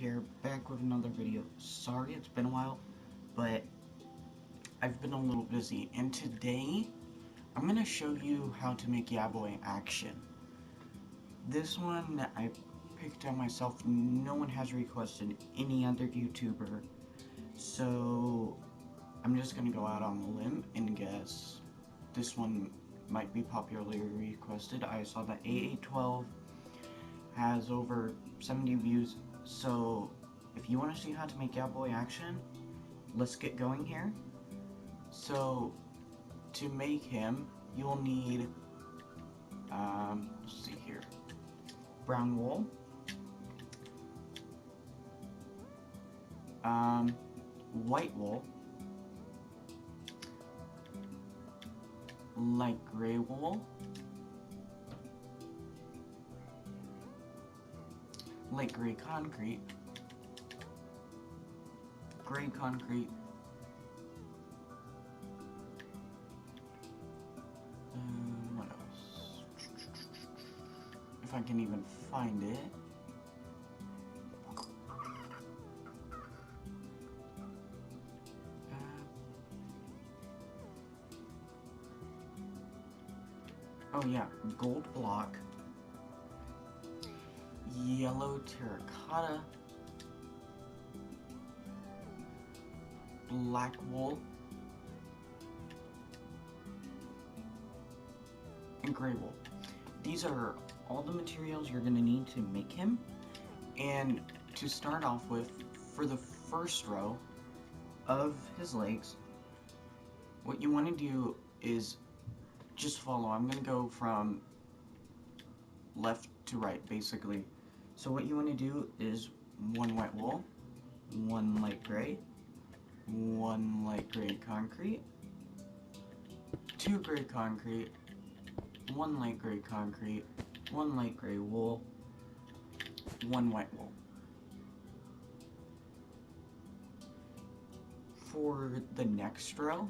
Here, back with another video. Sorry it's been a while, but I've been a little busy, and today I'm gonna show you how to make Yaboy action. This one I picked out myself. No one has requested any other YouTuber, so I'm just gonna go out on a limb and guess this one might be popularly requested. I saw that AA12 has over 70 views, so if you want to see how to make Yaboy action, let's get going here. So to make him, you'll need, let's see here, brown wool, white wool, light gray wool, light gray concrete, gray concrete, what else? If I can even find it. Oh yeah, gold block, yellow terracotta, black wool, and gray wool. These are all the materials you're going to need to make him. And to start off with, for the first row of his legs, what you want to do is just follow. I'm going to go from left to right, basically. So what you want to do is one white wool, one light gray, one light gray concrete, two gray concrete, one light gray concrete, one light gray wool, one white wool. For the next row,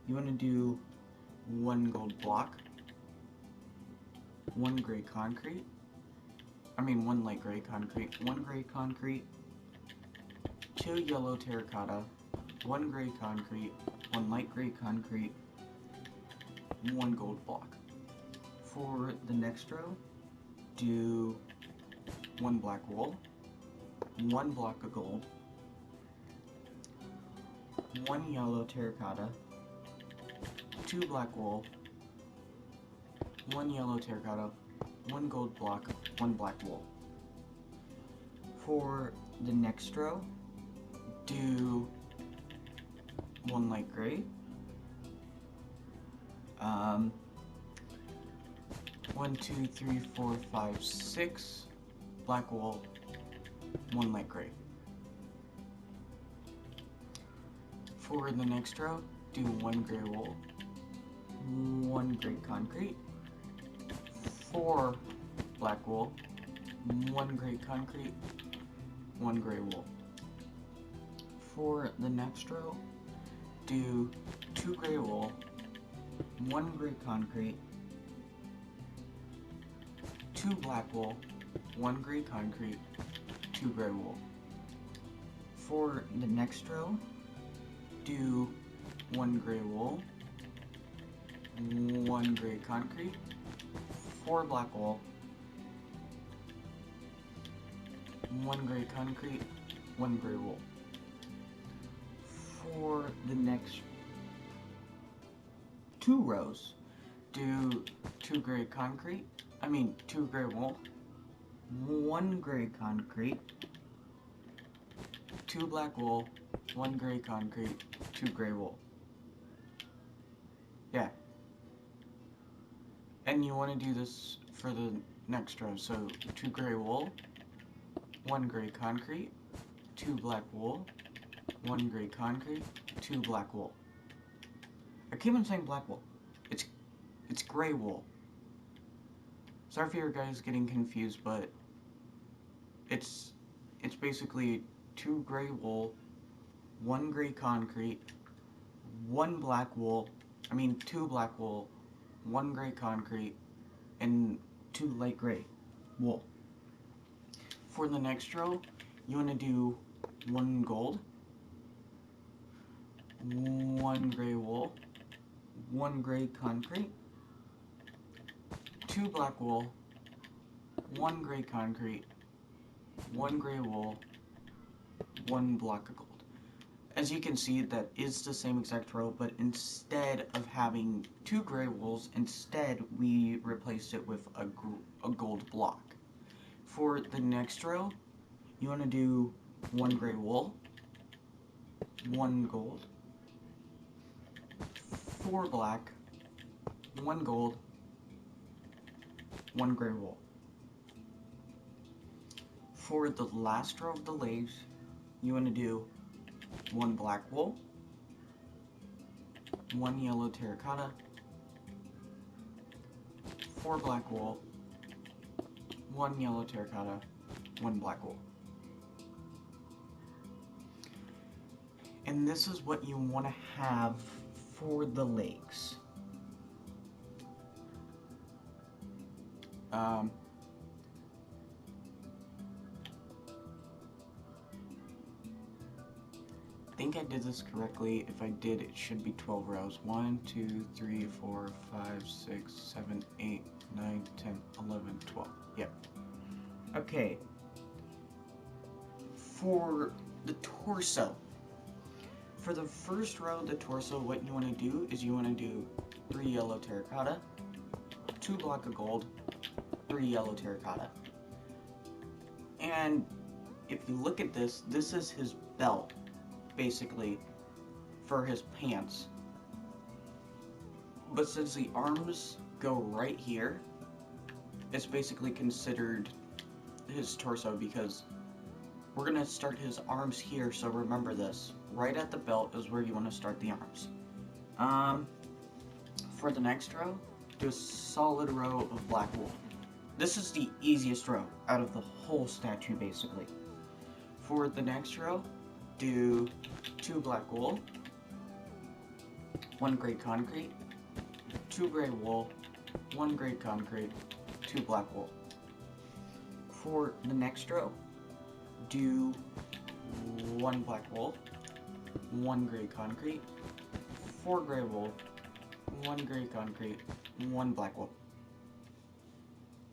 you want to do one gold block, one gray concrete, one light gray concrete, one gray concrete, two yellow terracotta, one gray concrete, one light gray concrete, one gold block. For the next row, do one black wool, one block of gold, one yellow terracotta, two black wool, one yellow terracotta, one gold block, one black wool. For the next row, do one light gray, 1, 2, 3, 4, 5, 6 black wool, one light gray. For the next row, do one gray wool, one gray concrete, 4 black wool, one gray concrete, one gray wool. For the next row, do 2 gray wool, 1 gray concrete, 2 black wool, 1 gray concrete, 2 gray wool. For the next row, do 1 gray wool, 1 gray concrete, 4 black wool, 1 gray concrete, 1 gray wool. For the next 2 rows, do 2 gray concrete, 2 gray wool, 1 gray concrete, 2 black wool, 1 gray concrete, 2 gray wool. Yeah. And you want to do this for the next row. So 2 gray wool, 1 gray concrete, 2 black wool, 1 gray concrete, 2 black wool. I keep on saying black wool. It's gray wool. Sorry if you guys getting confused, but it's basically 2 gray wool, 1 gray concrete, 1 black wool, 2 black wool, 1 gray concrete, and 2 light gray wool. For the next row, you want to do 1 gold, 1 gray wool, 1 gray concrete, 2 black wool, 1 gray concrete, 1 gray wool, 1 block of gold. As you can see, that is the same exact row, but instead of having 2 gray wools, instead we replaced it with a gold block. For the next row, you want to do 1 gray wool, 1 gold, 4 black, 1 gold, 1 gray wool. For the last row of the legs, you want to do 1 black wool, 1 yellow terracotta, 4 black wool, 1 yellow terracotta, 1 black wool. And this is what you want to have for the legs. I think I did this correctly. If I did, it should be 12 rows. 1, 2, 3, 4, 5, 6, 7, 8, 9, 10, 11, 12. Yep. Okay. For the torso. For the first row of the torso, what you want to do is you want to do 3 yellow terracotta, 2 block of gold, 3 yellow terracotta. And if you look at this, this is his belt, basically, for his pants. But since the arms go right here, it's basically considered his torso because we're going to start his arms here, so remember this. Right at the belt is where you want to start the arms. For the next row, do a solid row of black wool. This is the easiest row out of the whole statue, basically. For the next row, do 2 black wool, 1 gray concrete, 2 gray wool, 1 gray concrete, 2 black wool. For the next row, do 1 black wool, 1 gray concrete, 4 gray wool, 1 gray concrete, 1 black wool.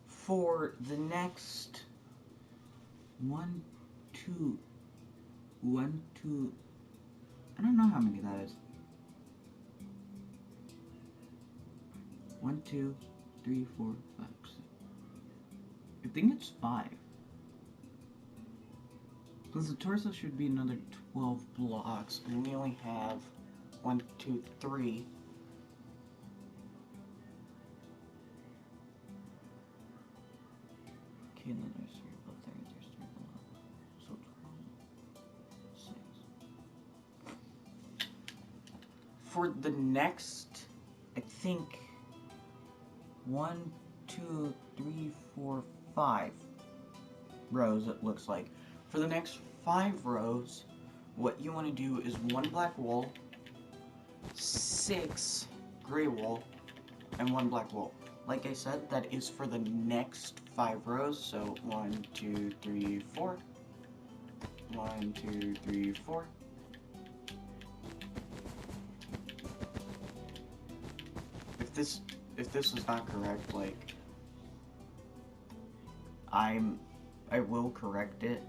For the next 1, 2, I don't know how many that is. 1, 2, 3, 4, 5, 6. I think it's 5. Because the torso should be another 12 blocks, and we only have 1, 2, 3. Okay, and then there's 3 above there, there's 3 below. So 12, 6. For the next, I think, 1, 2, 3, 4, 5 rows, it looks like. For the next 5 rows, what you want to do is 1 black wool, 6 gray wool, and 1 black wool. Like I said, that is for the next 5 rows, so 1, 2, 3, 4. 1, 2, 3, 4. If this is not correct, like, I will correct it.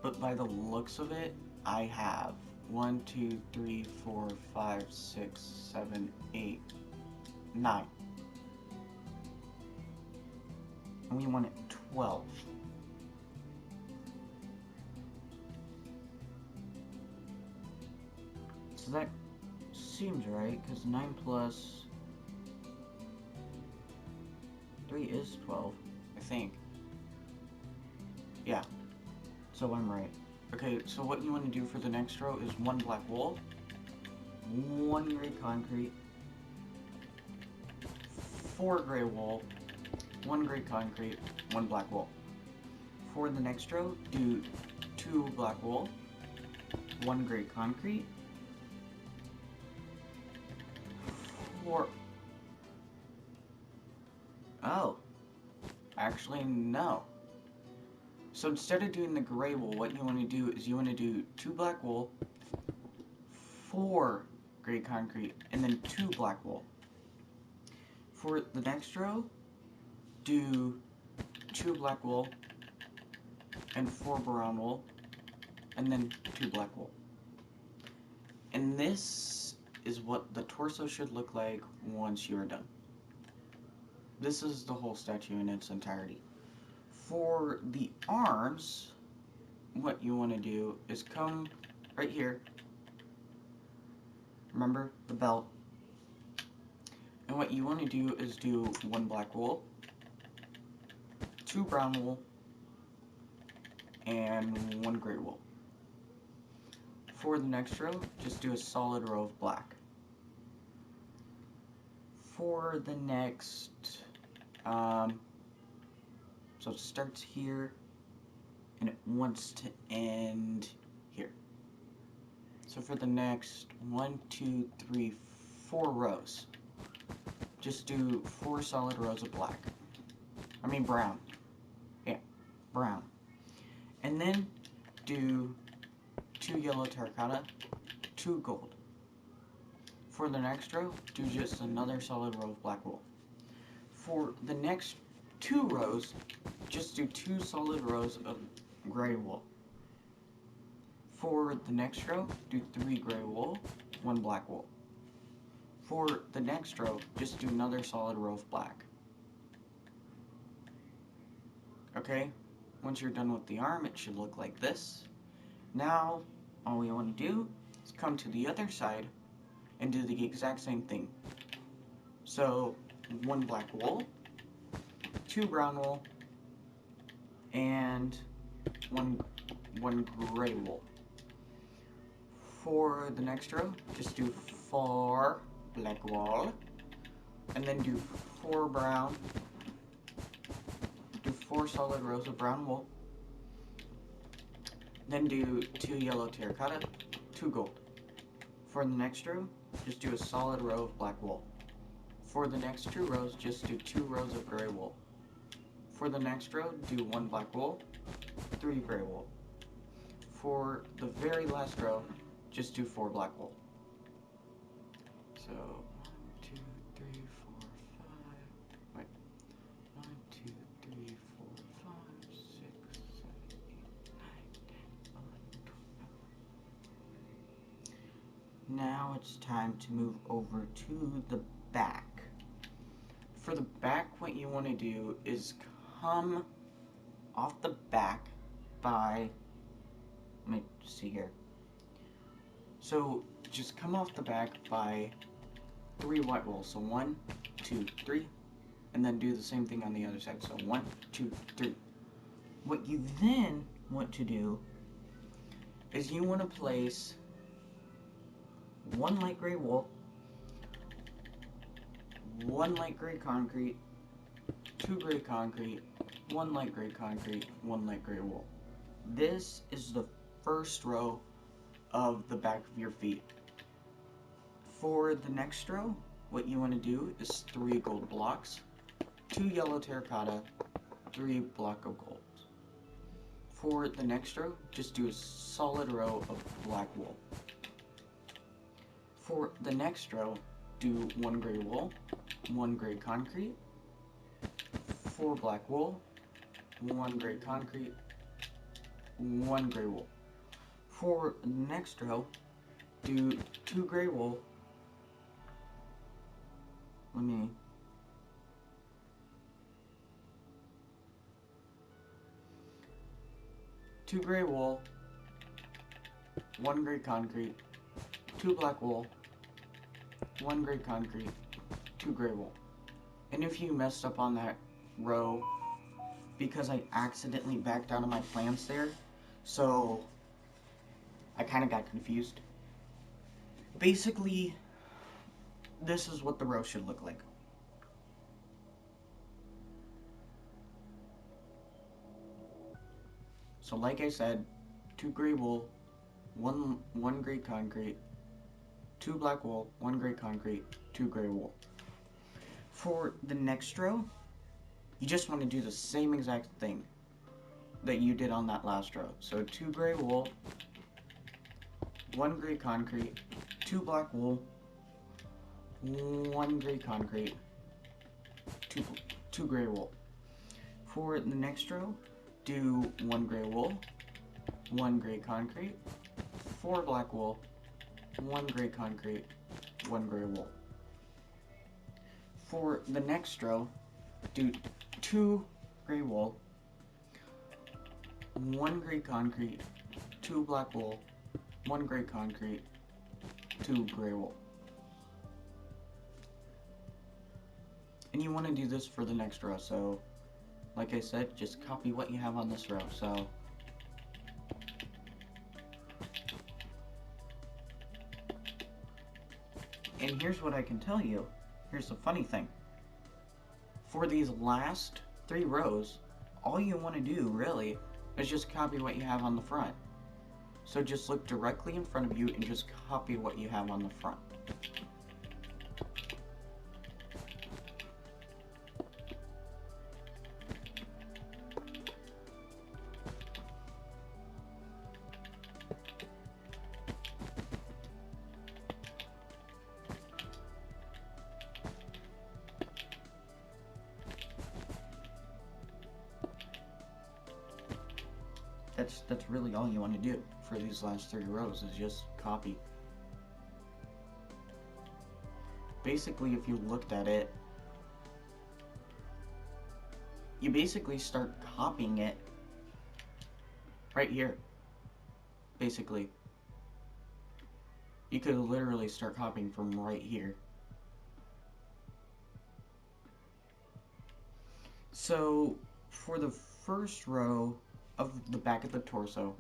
But by the looks of it, I have 1, 2, 3, 4, 5, 6, 7, 8, 9. And we want it 12. So that seems right, because 9 plus 3 is 12, I think. Yeah. So I'm right. Okay, so what you want to do for the next row is 1 black wool, 1 gray concrete, 4 gray wool, 1 gray concrete, 1 black wool. For the next row, do 2 black wool, 1 gray concrete, 4... Oh. I Actually, no. So instead of doing the gray wool, what you want to do is you want to do 2 black wool, 4 gray concrete, and then 2 black wool. For the next row, do 2 black wool and 4 brown wool, and then 2 black wool. And this is what the torso should look like once you're done. This is the whole statue in its entirety. For the arms, what you want to do is come right here. Remember the belt. And what you want to do is do 1 black wool, 2 brown wool, and 1 gray wool. For the next row, just do a solid row of black. For the next, so it starts here, and it wants to end here. So for the next 1, 2, 3, 4 rows, just do 4 solid rows of black. I mean brown. Yeah, brown. And then do 2 yellow terracotta, 2 gold. For the next row, do just another solid row of black wool. For the next 2 rows, just do 2 solid rows of gray wool. For the next row, do 3 gray wool, 1 black wool. For the next row, just do another solid row of black. Okay, once you're done with the arm, it should look like this. Now, all we want to do is come to the other side and do the exact same thing. So, 1 black wool, 2 brown wool, and one gray wool. For the next row, just do 4 black wool, and then do 4 brown, do 4 solid rows of brown wool, then do 2 yellow terracotta, 2 gold. For the next row, just do a solid row of black wool. For the next 2 rows, just do 2 rows of gray wool. For the next row, do 1 black wool, 3 gray wool. For the very last row, just do 4 black wool. So, 1, 2, 3, 4, 5, wait, 1, 2, 3, 4, 5, 6, 7, 8, 9, 10, 11, 12. Now it's time to move over to the back. For the back, what you want to do is come off the back by, let me see here. So just come off the back by 3 white wool. So 1, 2, 3, and then do the same thing on the other side. So 1, 2, 3. What you then want to do is you want to place 1 light gray wool, 1 light gray concrete, 2 gray concrete, 1 light gray concrete, 1 light gray wool. This is the first row of the back of your feet. For the next row, what you want to do is 3 gold blocks, 2 yellow terracotta, 3 block of gold. For the next row, just do a solid row of black wool. For the next row, do 1 gray wool, 1 gray concrete, 4 black wool, 1 gray concrete, 1 gray wool. For the next row, do 2 gray wool, 2 gray wool, 1 gray concrete, 2 black wool, 1 gray concrete, 2 gray wool. And if you messed up on that row, because I accidentally backed out of my plans there, so I kind of got confused. Basically, this is what the row should look like. So like I said, 2 gray wool, 1 gray concrete, 2 black wool, 1 gray concrete, 2 gray wool. For the next row, You just want to do the same exact thing that you did on that last row. So 2 gray wool, 1 gray concrete, 2 black wool, 1 gray concrete, 2 gray wool. For the next row, do 1 gray wool, 1 gray concrete, 4 black wool, 1 gray concrete, 1 gray wool. For the next row, do 2 gray wool, 1 gray concrete, 2 black wool, 1 gray concrete, 2 gray wool. And you want to do this for the next row, so like I said, just copy what you have on this row. So and here's what I can tell you. Here's the funny thing. For these last 3 rows, all you want to do really is just copy what you have on the front. So just look directly in front of you and just copy what you have on the front. That's really all you want to do for these last 3 rows is just copy. Basically, if you looked at it, you basically start copying it right here. Basically, you could literally start copying from right here. So for the first row of the back of the torso,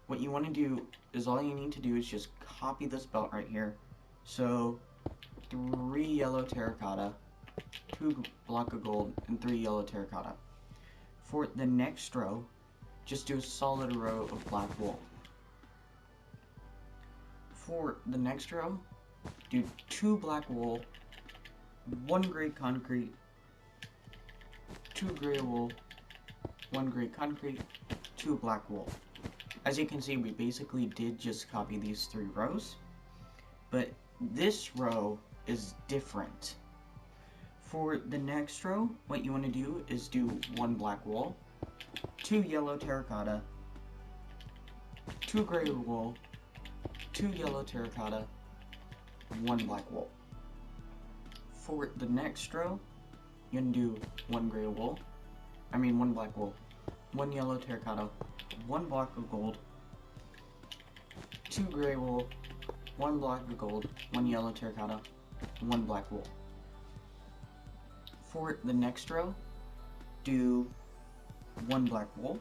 what you want to do is all you need to do is just copy this belt right here. So 3 yellow terracotta, 2 block of gold, and 3 yellow terracotta. For the next row, just do a solid row of black wool. For the next row, do 2 black wool, 1 gray concrete, 2 gray wool, 1 gray concrete, 2 black wool. As you can see, we basically did just copy these 3 rows, but this row is different. For the next row, what you want to do is do 1 black wool, 2 yellow terracotta, 2 gray wool, 2 yellow terracotta, 1 black wool. For the next row, you're going to do 1 black wool, 1 yellow terracotta, 1 block of gold, 2 gray wool, 1 block of gold, 1 yellow terracotta, 1 black wool. For the next row, do 1 black wool,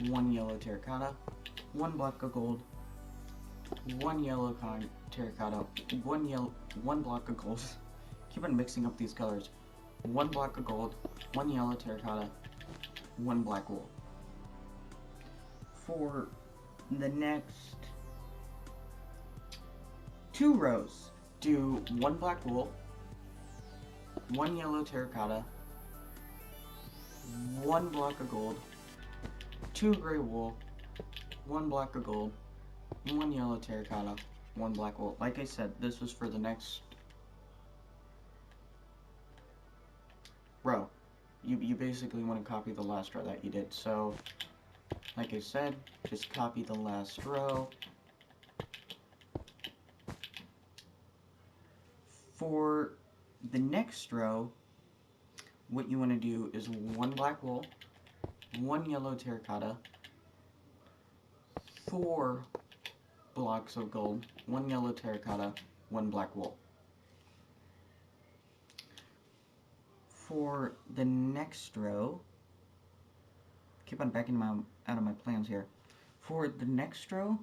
1 yellow terracotta, 1 block of gold, 1 yellow terracotta, 1 block of gold. Keep on mixing up these colors. 1 block of gold, 1 yellow terracotta, 1 black wool. For the next 2 rows, do 1 black wool, 1 yellow terracotta, 1 block of gold, 2 gray wool, 1 block of gold, 1 yellow terracotta, 1 black wool. Like I said, this was for the next row. You basically want to copy the last row that you did. So, like I said, just copy the last row. For the next row, what you want to do is 1 black wool, 1 yellow terracotta, 4 blocks of gold, 1 yellow terracotta, 1 black wool. For the next row, keep on backing out of my plans here. For the next row,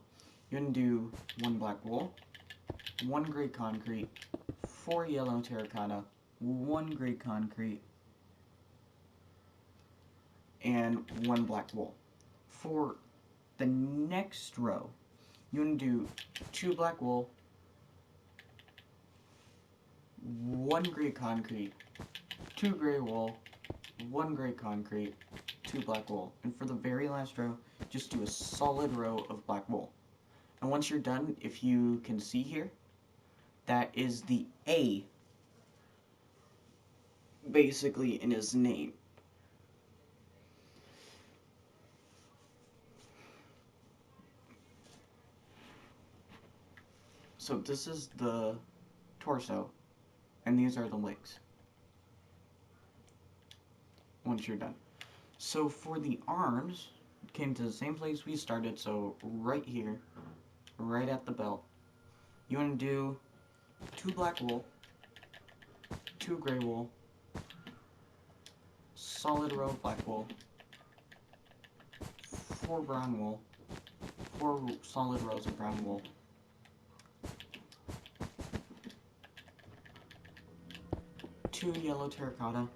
you're going to do 1 black wool, 1 gray concrete, 4 yellow terracotta, 1 gray concrete, and 1 black wool. For the next row, you're going to do 2 black wool, 1 gray concrete, 2 gray wool, 1 gray concrete, 2 black wool. And for the very last row, just do a solid row of black wool. And once you're done, if you can see here, that is the A, basically, in his name. So this is the torso, and these are the legs. Once you're done. So for the arms, came to the same place we started, so right here, right at the belt. You want to do 2 black wool, 2 gray wool, solid row of black wool, 4 brown wool, 4 solid rows of brown wool, 2 yellow terracotta,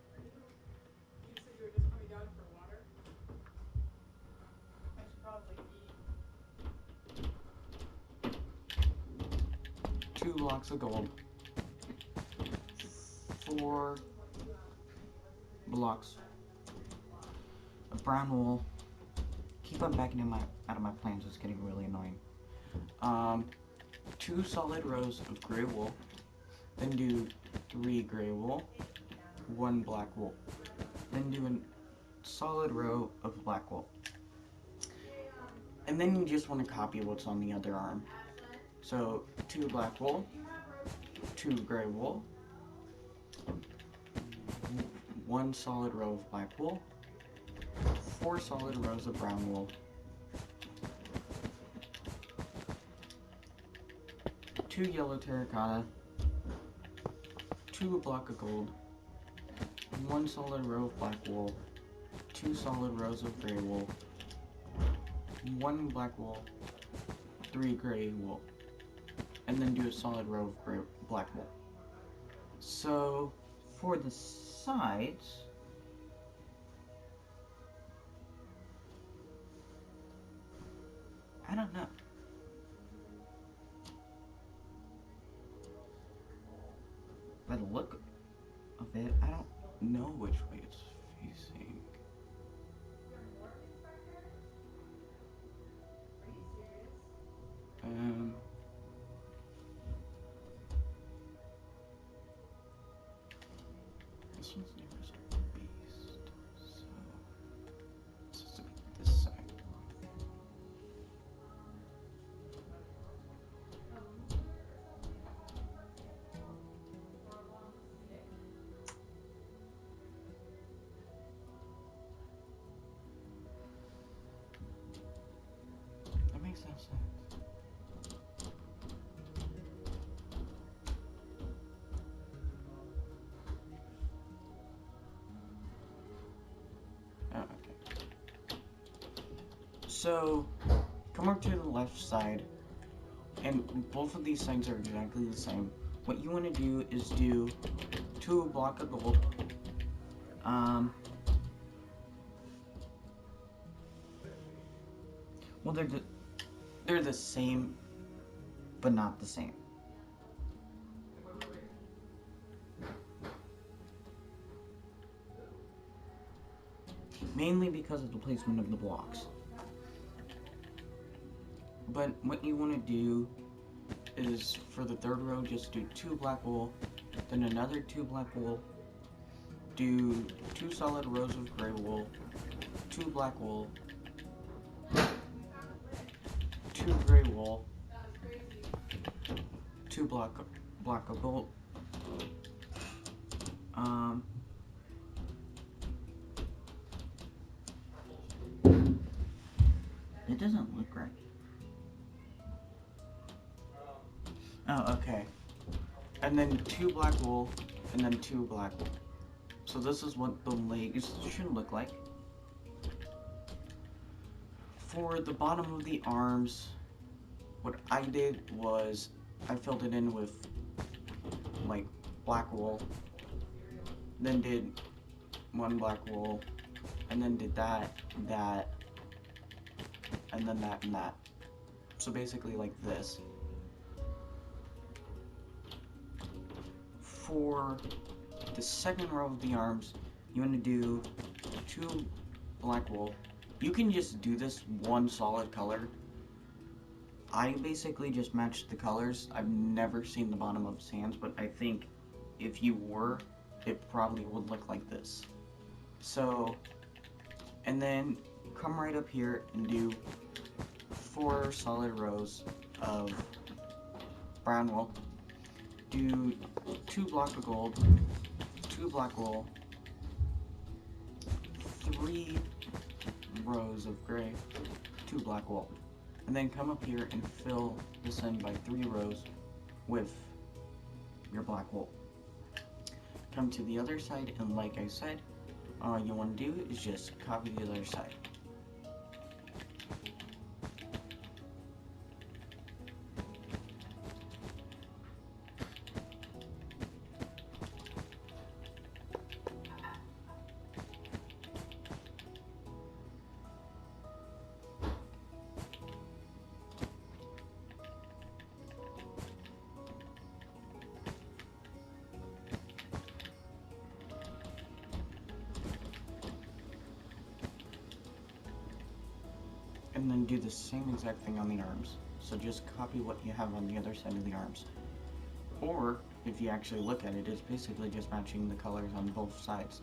You said you were just coming down for water? I should probably eat. 2 blocks of gold, 4 blocks of brown wool. Keep on backing out of my plans, it's getting really annoying. 2 solid rows of gray wool, then do 3 gray wool, 1 black wool, then do a solid row of black wool. And then you just want to copy what's on the other arm. So 2 black wool, 2 gray wool, 1 solid row of black wool, 4 solid rows of brown wool, 2 yellow terracotta, 2 block of gold, 1 solid row of black wool, 2 solid rows of gray wool, 1 black wool, 3 gray wool, and then do a solid row of black wool. So for the sides, I don't know. By the look of it, I don't know which way it's facing. This one's near as a beast, so it's supposed to be this side. That makes no sense. Oh, okay. So, come over to the left side, and both of these sides are exactly the same. What you want to do is do 2 block of gold, well, they're the same, but not the same. Mainly because of the placement of the blocks. But what you want to do is, for the third row, just do 2 black wool, then another 2 black wool, do 2 solid rows of gray wool, 2 black wool, 2 gray wool, 2 block of gold, it doesn't look right. Oh, okay. And then 2 black wool, and then 2 black wool. So this is what the legs should look like. For the bottom of the arms, what I did was I filled it in with like black wool, then did 1 black wool, and then did that, and then that and that. So basically like this. For the second row of the arms, you want to do 2 black wool. You can just do this one solid color. I basically just matched the colors. I've never seen the bottom of sands, but I think if you were, it probably would look like this. So, and then come right up here and do 4 solid rows of brown wool. Do 2 blocks of gold, 2 black wool, 3 rows of gray, 2 black wool. And then come up here and fill this in by 3 rows with your black wool. Come to the other side, and like I said, all you want to do is just copy the other side. And then do the same exact thing on the arms. So just copy what you have on the other side of the arms. Or, if you actually look at it, it's basically just matching the colors on both sides.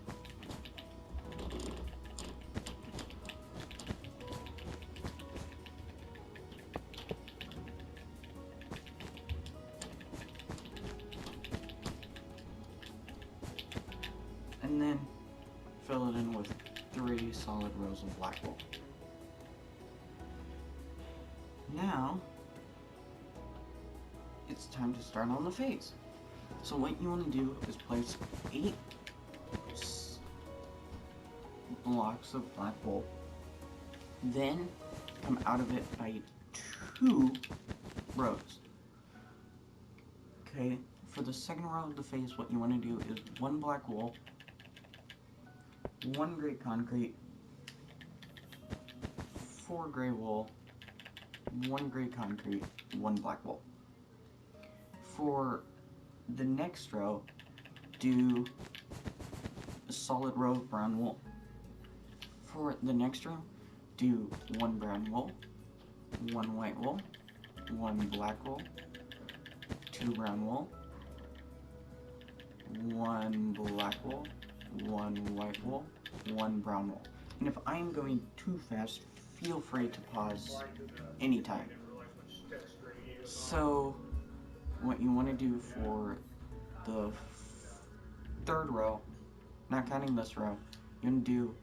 And then fill it in with 3 solid rows of black wool. Now, it's time to start on the face. So what you want to do is place 8 blocks of black wool. Then come out of it by 2 rows. Okay, for the second row of the face, what you want to do is 1 black wool, 1 gray concrete, 4 gray wool, 1 gray concrete, 1 black wool. For the next row, do a solid row of brown wool. For the next row, do 1 brown wool, 1 white wool, 1 black wool, 2 brown wool, 1 black wool, 1 white wool, 1 brown wool. And if I am going too fast, feel free to pause anytime. So, what you want to do for the third row, not counting this row, you're going to do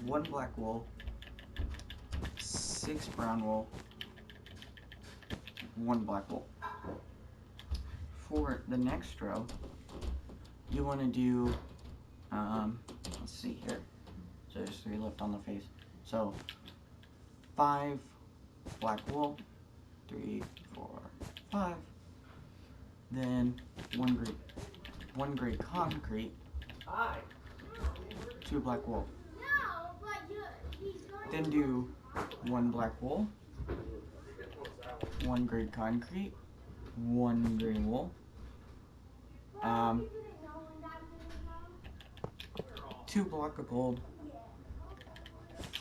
1 black wool, 6 brown wool, 1 black wool. For the next row, you want to do, let's see here, so there's 3 left on the face. So, 5 black wool, 3, 4, 5, then 1 gray concrete, 2 black wool. Then do 1 black wool, 1 gray concrete, 1 gray wool, 2 block of gold,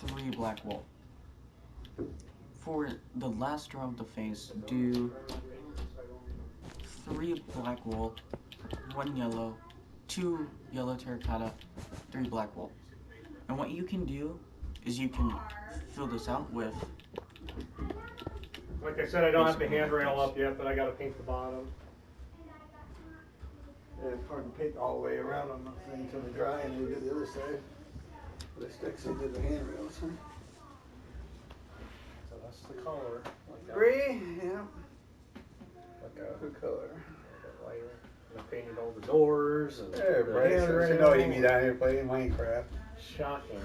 3 black wool. For the last row of the face, do 3 black wool, 1 yellow, 2 yellow terracotta, 3 black wool. And what you can do is you can fill this out with, like I said, I don't have the handrail up yet, but I gotta paint the bottom. Yeah, it's hard to paint all the way around on the thing until they dry and we do the other side. But it sticks into the handrails. Huh? So that's the color. Like that, Gray, yeah, like a good color. lighter. And I painted all the doors and There, the Bryce, handrail. you know you'd be down here playing Minecraft. Shocking.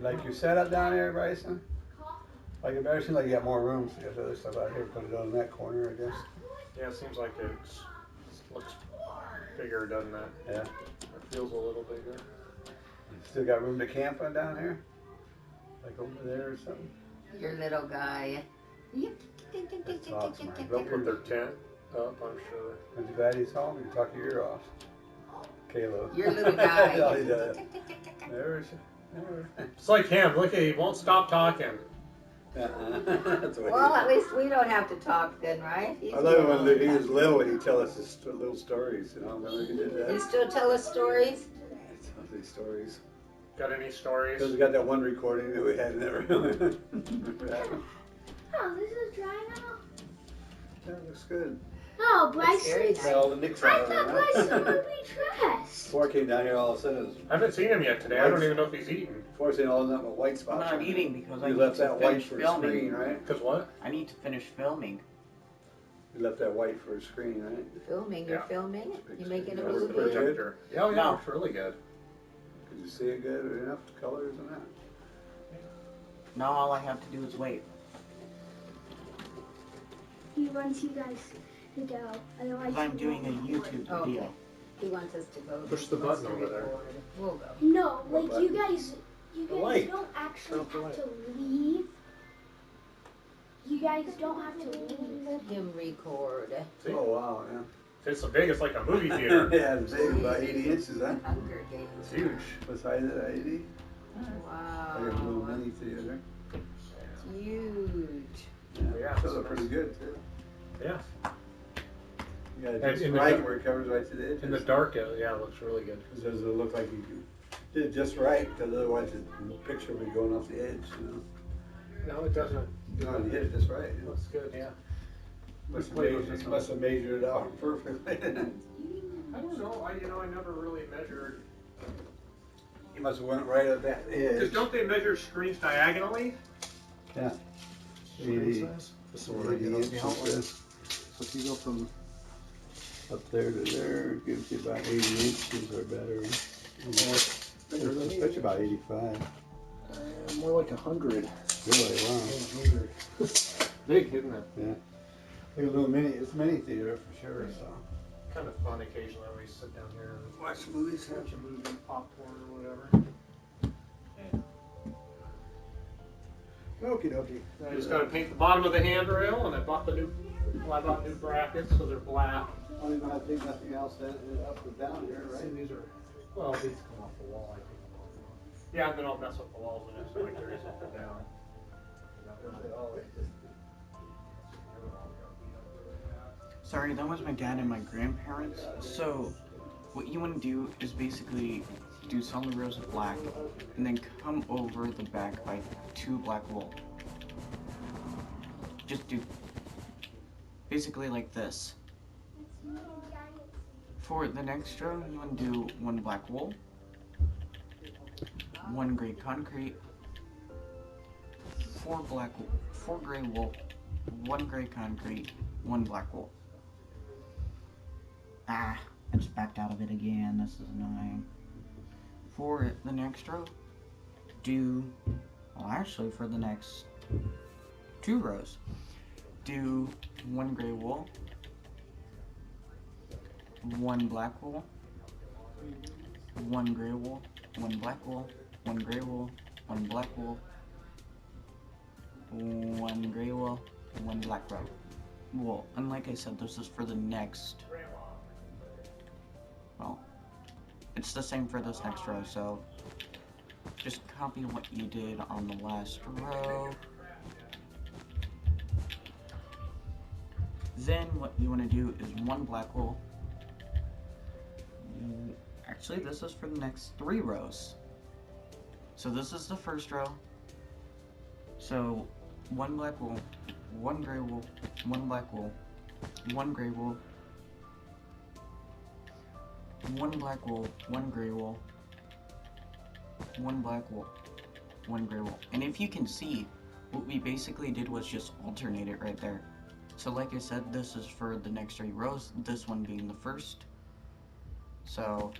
Like your setup down there, Bryson? Like it better seem like you got more rooms to get the other stuff out here, put it on that corner, I guess. Yeah, it seems like it looks bigger, doesn't it? Yeah. It feels a little bigger. Still got room to camp on down here? Like over there or something? Your little guy. That's awesome. They'll put their tent up, I'm sure. I'm glad he's home. You talk your ear off. Kalo. Your little guy. Oh, yeah. There. It's like him. Look at he won't stop talking. That's what Well, he at least we don't have to talk then, right? He's I love it when doing he all was that. little. He'd tell us his little stories. You know, remember he did that? You still tell us stories? He tells these stories. Got any stories? Because we got that one recording that we had in that room. Remember that? Oh, this is drying out. That looks good. Oh, That's very Bryson. Got all the nicks I out of thought it. Bryson would be dressed. Before I came down here, all of a sudden, it was, I haven't seen him yet today. I don't even know if he's eaten. before I seen all of that white I'm spots. not on it. eating because I You need left to that white finish for a filming. screen, right? Cause what? I need to finish filming. You left that white for a screen, right? Filming, you're Yeah. filming? You making a That was movie? pretty good. Projector. Yeah, yeah, No. it's really good. Could you see it good or enough colors and that? Now all I have to do is wait. He wants you guys to go. Otherwise, Because I'm doing a YouTube Oh, video. okay. He wants us to go. Push He the wants button to over there. record. We'll go. No, What like you button? guys The light. don't actually Turn off the have to leave. You guys don't have to leave. Let him record. See? Oh, wow, yeah. It's so big. It's like a movie theater. Yeah, it's big, about 80 inches, huh? Hunger Games. It's huge. What size is it, 80? Wow. Like a little mini theater. It's huge. Yeah, So they're pretty good, too. Yeah. You got it And just in the right dark- where it covers right to the edge. In the dark, yeah, it looks really good. It doesn't look like you did it just right, because otherwise the picture would be going off the edge, you know. No, it doesn't. You know, you hit it just right. You know. Looks good. Yeah. Must have Wait, measured it out perfectly. I don't know. I never really measured. You must have went right at that Because edge. don't they measure screens diagonally? Yeah. Screen 80, size? This is where I 80 get on the inches. outlet. So if you go from up there to there, it gives you about 80 inches or better. That's about 85. More like 100. Really, wow. Big, isn't it? Yeah. Like a little mini, it's mini theater for sure, so. Kind of fun occasionally when we sit down here and Watch movies. watch a movie, popcorn or whatever. Okie dokie. I just got to paint the bottom of the handrail, and I bought new brackets, so they're black. I don't even have to take nothing else up or down here, See, right? these are, well, these come off the wall, I think. Yeah, and then I'll mess with the walls and just like these up and down. Sorry, that was my dad and my grandparents. So, what you want to do is basically do solid rows of black, and then come over the back by 2 black wool. Just do basically like this. For the next row, you want to do 1 black wool, 1 gray concrete, 4 gray wool, 1 gray concrete, 1 black wool. Ah, I just backed out of it again. This is annoying. For the next row, well, actually for the next 2 rows, do 1 gray wool, 1 black wool, 1 gray wool, 1 black wool, 1 gray wool, 1 black wool, 1 gray wool, 1 black wool. And like I said, this is for the next, well, it's the same for this next row, so just copy what you did on the last row. Then what you want to do is 1 black wool. Actually, this is for the next 3 rows. So this is the first row. So 1 black wool, 1 gray wool, 1 black wool, 1 gray wool, 1 black wool, 1 gray wool, 1 black wool, 1 gray wool. And if you can see, what we basically did was just alternate it right there. So like I said, this is for the next 3 rows, this one being the first. So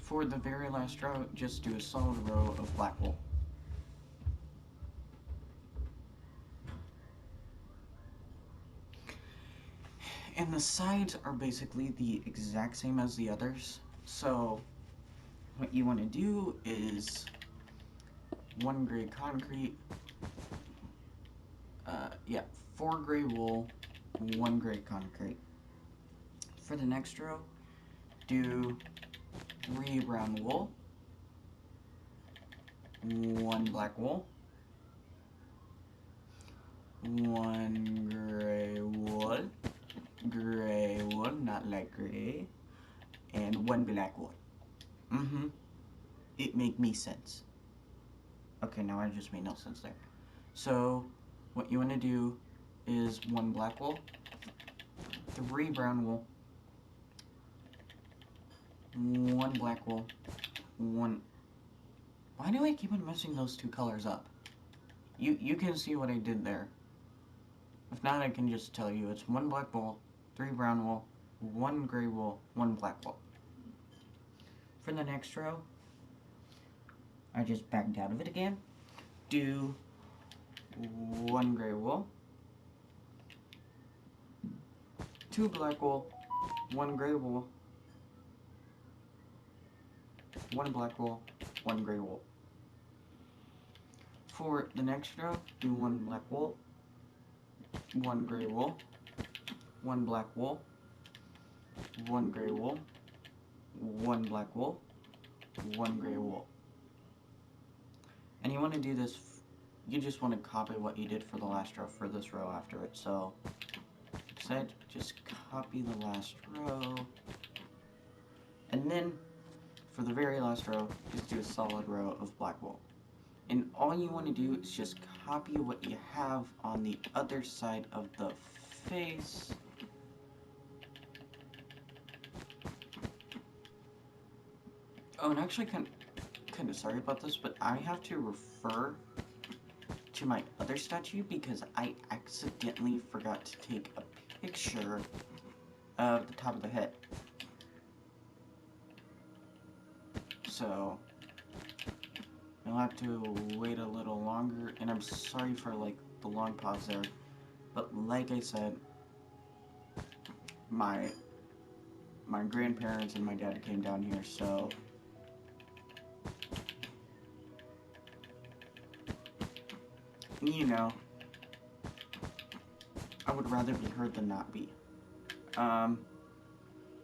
for the very last row, just do a solid row of black wool. And the sides are basically the exact same as the others. So what you want to do is 1 gray concrete. Yeah, 4 gray wool, 1 gray concrete. For the next row, do 3 brown wool, 1 black wool, 1 gray wool, not light gray, and 1 black wool. It make me sense. Okay, now I just made no sense there. So, what you want to do is 1 black wool, 3 brown wool, 1 black wool, 1... Why do I keep on messing those 2 colors up? You can see what I did there. If not, I can just tell you. It's 1 black wool, 3 brown wool, 1 gray wool, 1 black wool. For the next row, I just backed out of it again. Do 1 gray wool, 2 black wool, 1 gray wool, 1 black wool, 1 gray wool. For the next row, do 1 black wool, 1 gray wool, 1 black wool, 1 gray wool, 1 black wool, 1 gray wool. And you want to do this, you just want to copy what you did for the last row for this row after it. So, instead, just copy the last row. And then, for the very last row, just do a solid row of black wool. And all you want to do is just copy what you have on the other side of the face. Oh, and actually, kind of sorry about this, but I have to refer to my other statue because I accidentally forgot to take a picture of the top of the head. So, I'll have to wait a little longer, and I'm sorry for, like, the long pause there, but like I said, my grandparents and my dad came down here, so you know, I would rather be heard than not be.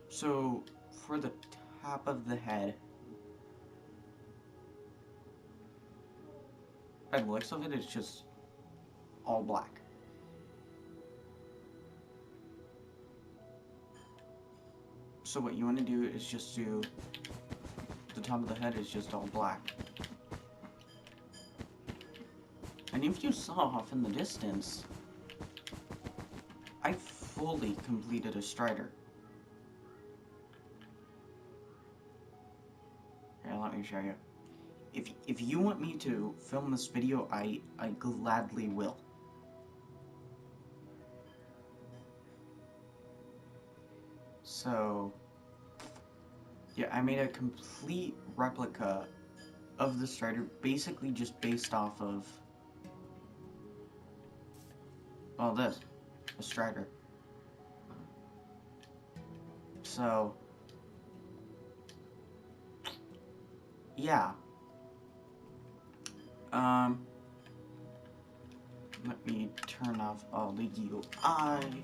So, for the top of the head, by the looks of it, it's just all black. So what you want to do is just do, the top of the head is just all black. And if you saw off in the distance, I fully completed a Strider. Here, let me show you. If you want me to film this video, I gladly will. So, yeah, I made a complete replica of the Strider, basically just based off of, well, this, a Strider. So, yeah. Let me turn off all the UI.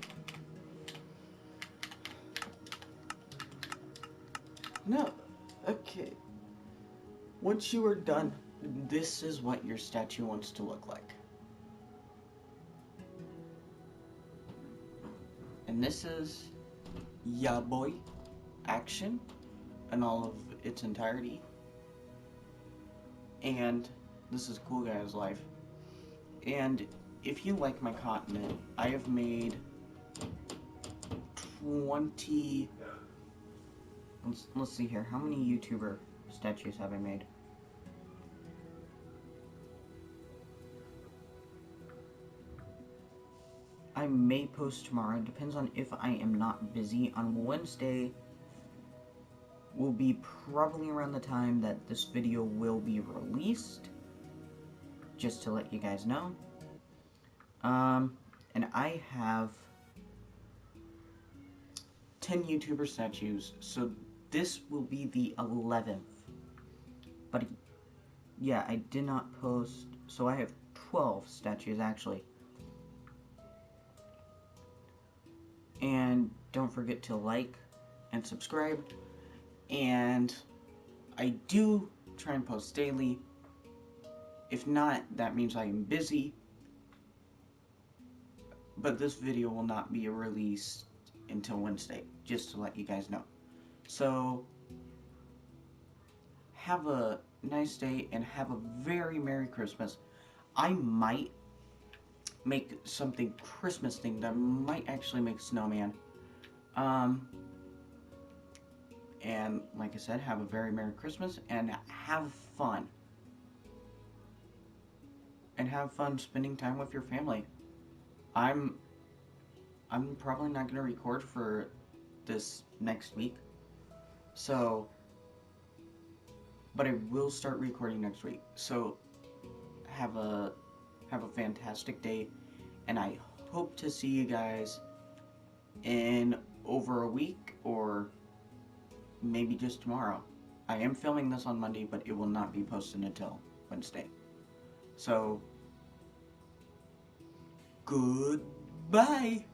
No, okay. Once you are done, this is what your statue wants to look like. And this is Ya Boy Action in all of its entirety. And this is Cool Guy's Life. And if you like my content, I have made 20... Let's see here. How many YouTuber statues have I made? I may post tomorrow. It depends on if I am not busy. On Wednesday will be probably around the time that this video will be released. Just to let you guys know. And I have 10 YouTuber statues, so this will be the 11th. But yeah, I did not post, so I have 12 statues actually. And don't forget to like and subscribe, and I do try and post daily. If not, that means I am busy, but this video will not be released until Wednesday, just to let you guys know. So, have a nice day and have a very Merry Christmas. I might make something Christmas themed. I might actually make a snowman. And like I said, have a very Merry Christmas and have fun. And have fun spending time with your family. I'm probably not gonna record for this next week. So, but I will start recording next week. So have a fantastic day, and I hope to see you guys in over a week or maybe just tomorrow. I am filming this on Monday, but it will not be posted until Wednesday. So, goodbye.